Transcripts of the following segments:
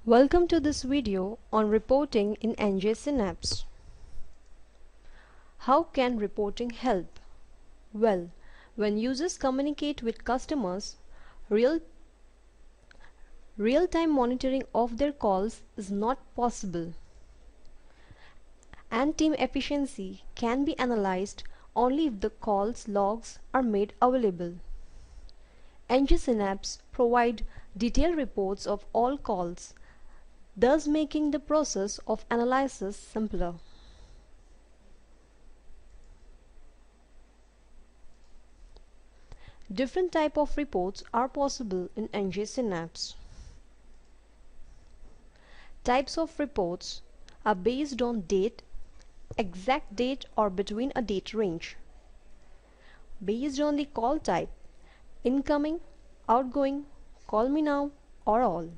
Welcome to this video on reporting in Enjay Synapse. How can reporting help? Well, when users communicate with customers, real-time monitoring of their calls is not possible, and team efficiency can be analyzed only if the calls logs are made available. Enjay Synapse provide detailed reports of all calls, thus making the process of analysis simpler. Different types of reports are possible in Enjay Synapse. Types of reports are based on date, exact date or between a date range. Based on the call type, incoming, outgoing, call me now or all.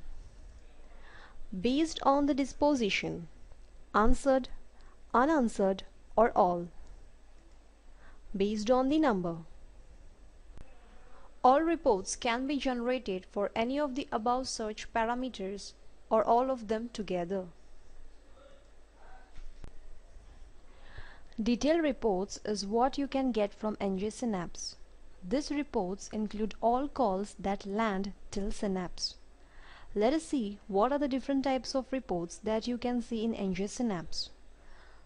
Based on the disposition, answered, unanswered or all. Based on the number. All reports can be generated for any of the above search parameters or all of them together. Detailed reports is what you can get from Enjay Synapse. These reports include all calls that land till Synapse. Let us see what are the different types of reports that you can see in Enjay Synapse.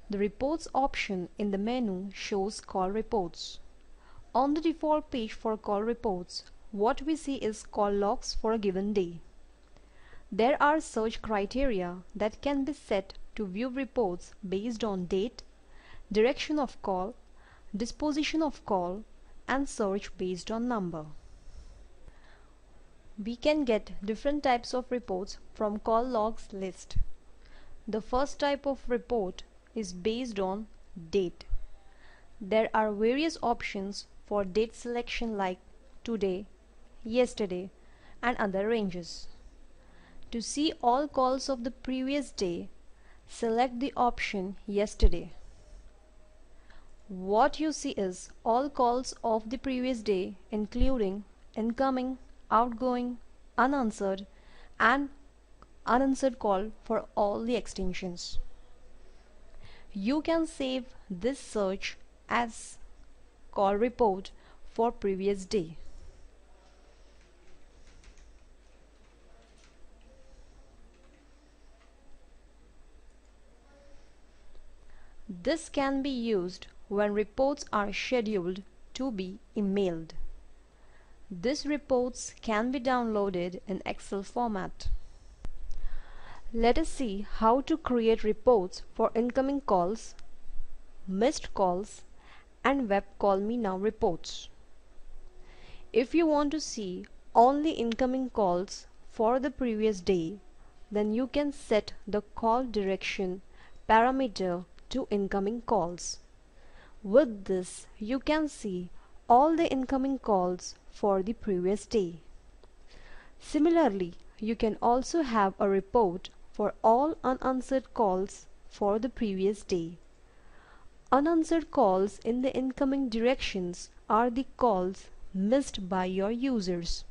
The reports option in the menu shows call reports. On the default page for call reports, what we see is call logs for a given day. There are search criteria that can be set to view reports based on date, direction of call, disposition of call, and search based on number. We can get different types of reports from call logs list. The first type of report is based on date. There are various options for date selection like today, yesterday, and other ranges. To see all calls of the previous day, select the option yesterday. What you see is all calls of the previous day including incoming, outgoing, unanswered, and unanswered call for all the extensions. You can save this search as call report for previous day. This can be used when reports are scheduled to be emailed. These reports can be downloaded in Excel format. Let us see how to create reports for incoming calls, missed calls, and web call me now reports. If you want to see only incoming calls for the previous day, then you can set the call direction parameter to incoming calls. With this, you can see all the incoming calls for the previous day. Similarly, you can also have a report for all unanswered calls for the previous day. Unanswered calls in the incoming directions are the calls missed by your users.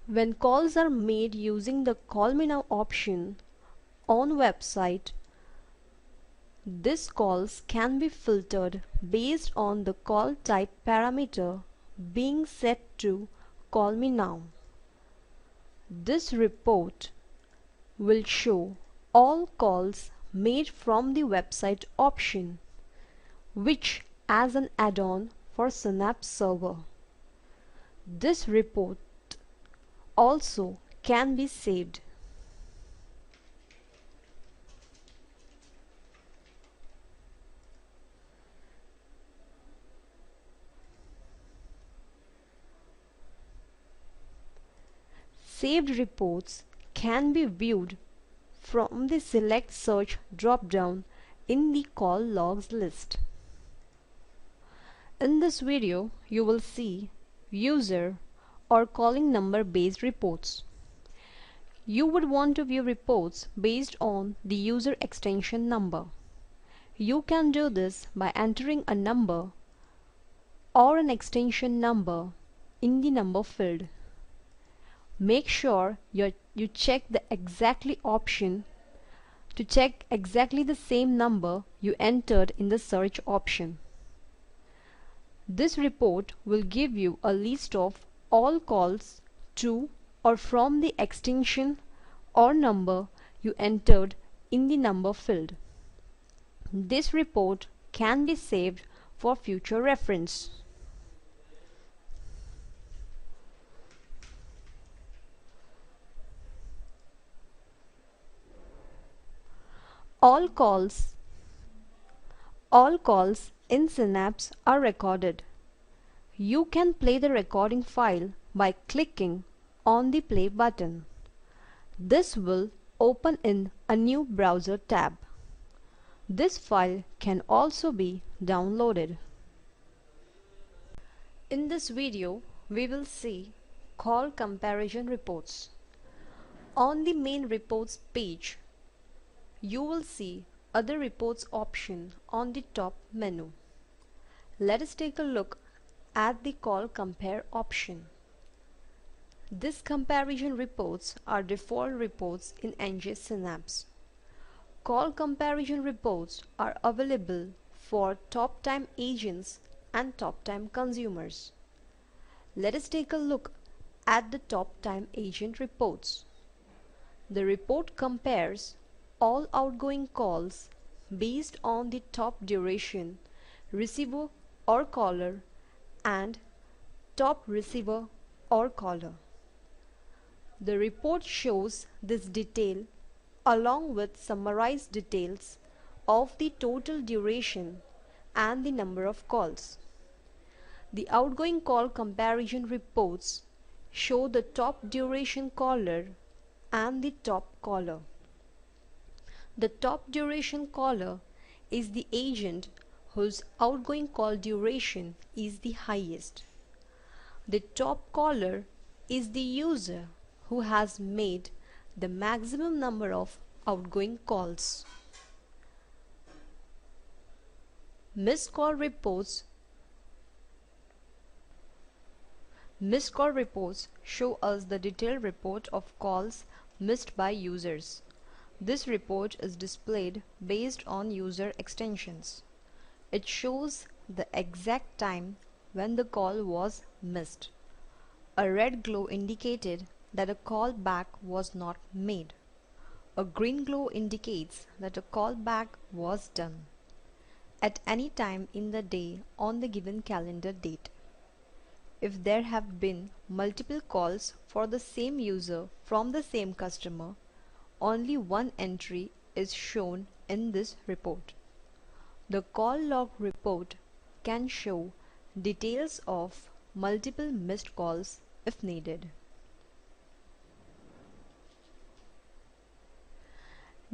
When calls are made using the Call Me Now option on website, these calls can be filtered based on the call type parameter being set to Call Me Now. This report will show all calls made from the website option, which as an add-on for Synapse server. This report also can be saved. Saved reports can be viewed from the Select Search drop-down in the Call Logs list. In this video, you will see user or calling number based reports. You would want to view reports based on the user extension number. You can do this by entering a number or an extension number in the number field. Make sure your you check the exactly option to check exactly the same number you entered in the search option. This report will give you a list of all calls to or from the extension or number you entered in the number field. This report can be saved for future reference. All calls in Synapse are recorded. You can play the recording file by clicking on the play button. This will open in a new browser tab. This file can also be downloaded. In this video, we will see call comparison reports. On the main reports page, you will see other reports option on the top menu. Let us take a look at the call compare option. This comparison reports are default reports in Enjay Synapse. Call comparison reports are available for top time agents and top time consumers. Let us take a look at the top time agent reports. The report compares all outgoing calls based on the top duration, receiver or caller, and top receiver or caller. The report shows this detail along with summarized details of the total duration and the number of calls. The outgoing call comparison reports show the top duration caller and the top caller. The top duration caller is the agent whose outgoing call duration is the highest. The top caller is the user who has made the maximum number of outgoing calls. Missed call reports show us the detailed report of calls missed by users. This report is displayed based on user extensions. It shows the exact time when the call was missed. A red glow indicated that a call back was not made. A green glow indicates that a call back was done at any time in the day on the given calendar date. If there have been multiple calls for the same user from the same customer, only one entry is shown in this report. The call log report can show details of multiple missed calls if needed.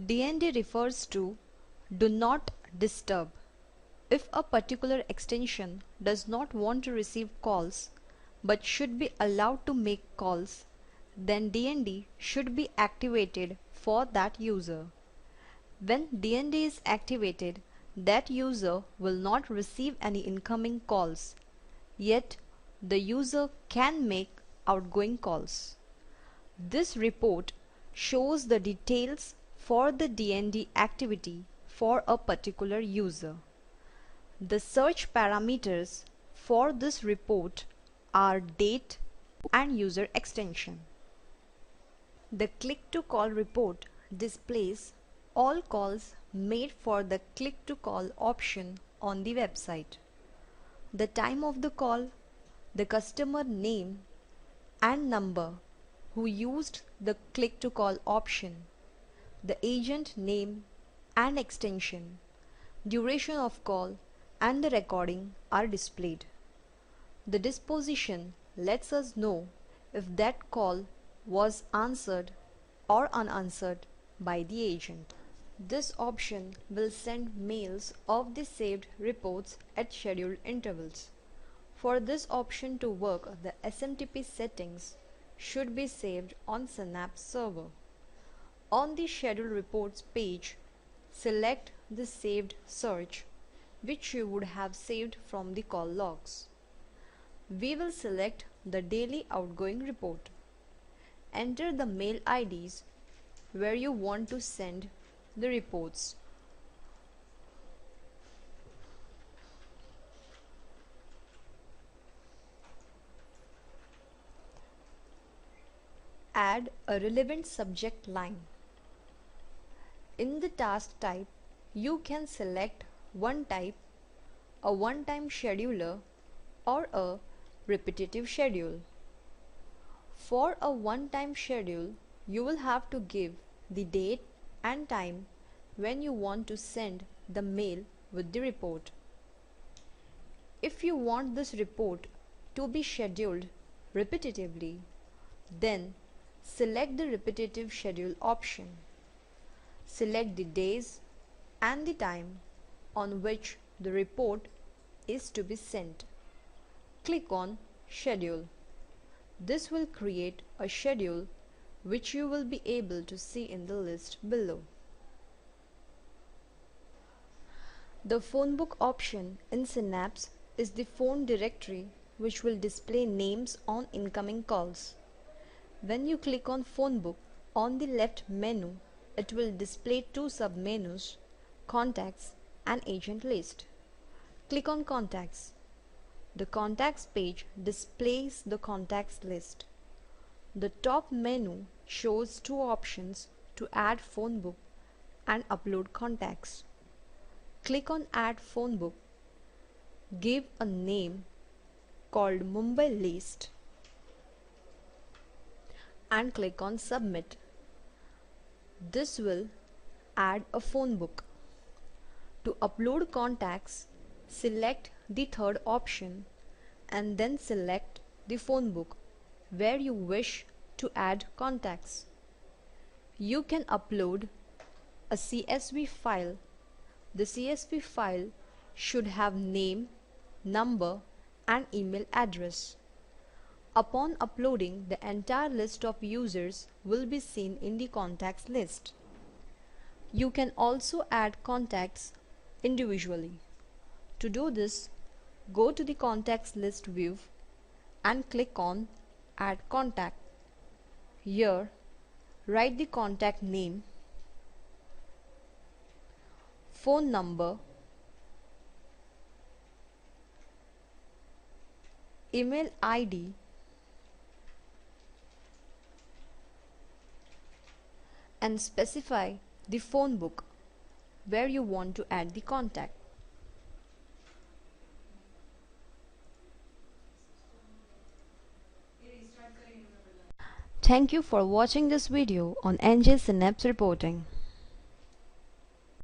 DND refers to Do Not Disturb. If a particular extension does not want to receive calls but should be allowed to make calls, then DND should be activated for that user. When DND is activated, that user will not receive any incoming calls, yet the user can make outgoing calls. This report shows the details for the DND activity for a particular user. The search parameters for this report are date and user extension. The click to call report displays all calls made for the click to call option on the website. The time of the call, the customer name and number who used the click to call option, the agent name and extension, duration of call and the recording are displayed. The disposition lets us know if that call was answered or unanswered by the agent. This option will send mails of the saved reports at scheduled intervals. For this option to work, the SMTP settings should be saved on Synapse server. On the scheduled reports page, select the saved search, which you would have saved from the call logs. We will select the daily outgoing report. Enter the mail IDs where you want to send the reports. Add a relevant subject line. In the task type, you can select one type, a one-time scheduler or a repetitive schedule. For a one-time schedule, you will have to give the date and time when you want to send the mail with the report. If you want this report to be scheduled repetitively, then select the repetitive schedule option. Select the days and the time on which the report is to be sent. Click on Schedule. This will create a schedule which you will be able to see in the list below. The phone book option in Synapse is the phone directory which will display names on incoming calls. When you click on phone book, on the left menu, it will display two sub-menus, contacts and agent list. Click on contacts. The contacts page displays the contacts list. The top menu shows two options to add phone book and upload contacts. Click on add phone book. Give a name called Mumbai list and click on submit. This will add a phone book. To upload contacts, select the third option and then select the phone book where you wish to add contacts. You can upload a CSV file. The CSV file should have name, number and email address. Upon uploading, the entire list of users will be seen in the contacts list. You can also add contacts individually. To do this, go to the contacts list view and click on Add Contact. Here, write the contact name, phone number, email ID, and specify the phone book where you want to add the contact. Thank you for watching this video on Enjay Synapse reporting.